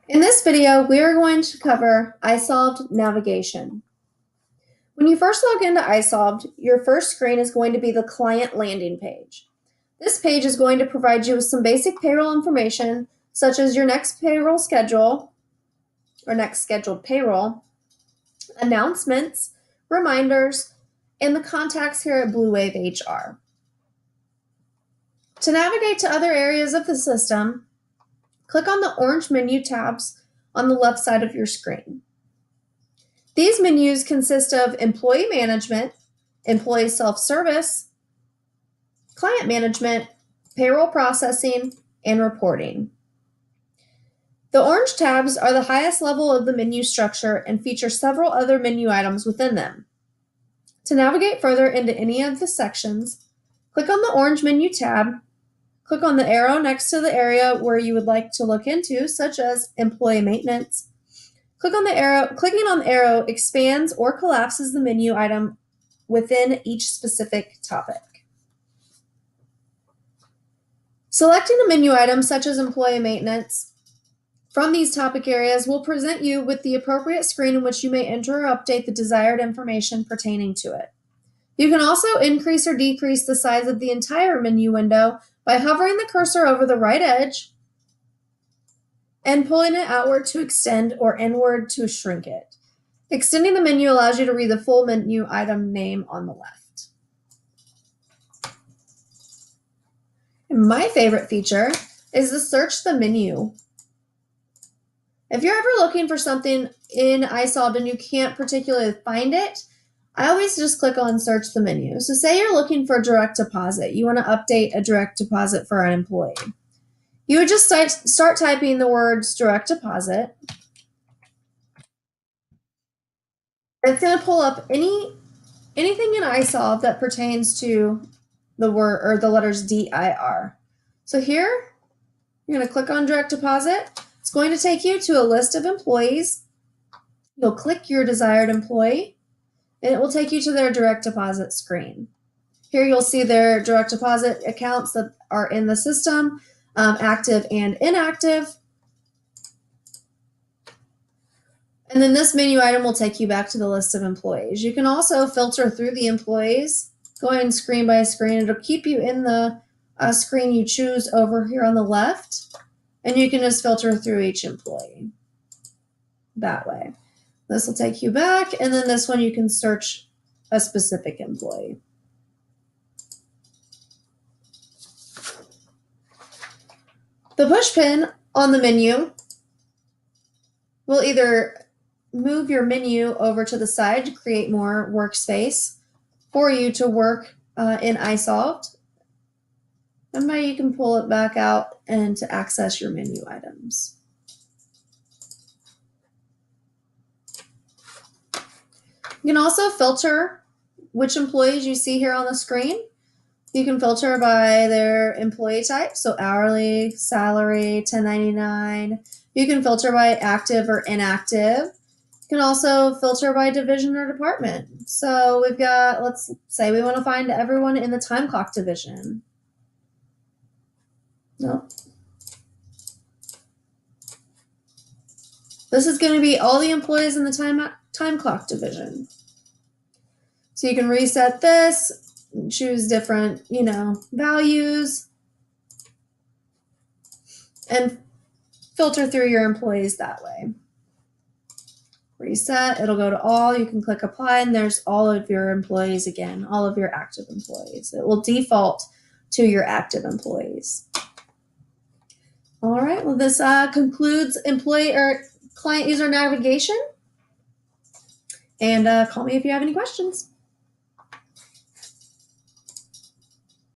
In this video, we are going to cover iSolved navigation. When you first log into iSolved, your first screen is going to be the client landing page. This page is going to provide you with some basic payroll information, such as your next payroll schedule, or next scheduled payroll, announcements, reminders, and the contacts here at Blue Wave HR. To navigate to other areas of the system, click on the orange menu tabs on the left side of your screen. These menus consist of employee management, employee self-service, client management, payroll processing, and reporting. The orange tabs are the highest level of the menu structure and feature several other menu items within them. To navigate further into any of the sections, click on the orange menu tab, click on the arrow next to the area where you would like to look into, such as employee maintenance. Clicking on the arrow expands or collapses the menu item within each specific topic. Selecting a menu item such as employee maintenance from these topic areas will present you with the appropriate screen in which you may enter or update the desired information pertaining to it. You can also increase or decrease the size of the entire menu window by hovering the cursor over the right edge and pulling it outward to extend or inward to shrink it. Extending the menu allows you to read the full menu item name on the left. And my favorite feature is the search the menu. If you're ever looking for something in iSolved and you can't particularly find it, I always just click on search the menu. So say you're looking for direct deposit. You want to update a direct deposit for an employee. You would just start typing the words direct deposit. It's going to pull up anything in iSolved that pertains to the word or the letters DIR. So here, you're going to click on direct deposit. It's going to take you to a list of employees. You'll click your desired employee, and it will take you to their direct deposit screen. Here you'll see their direct deposit accounts that are in the system, active and inactive. And then this menu item will take you back to the list of employees. You can also filter through the employees, going screen by screen. It'll keep you in the screen you choose over here on the left, and you can just filter through each employee that way. This will take you back, and then this one you can search a specific employee. The push pin on the menu will either move your menu over to the side to create more workspace for you to work in iSolved, and now you can pull it back out and to access your menu items. You can also filter which employees you see here on the screen. You can filter by their employee type, so hourly, salary, 1099. You can filter by active or inactive. You can also filter by division or department. So we've got, let's say we want to find everyone in the time clock division. Nope. This is going to be all the employees in the time clock division. So you can reset this, choose different, values, and filter through your employees that way. Reset, it'll go to all. You can click apply, and there's all of your employees again, all of your active employees. It will default to your active employees. All right, well, this concludes employee or client user navigation. And call me if you have any questions.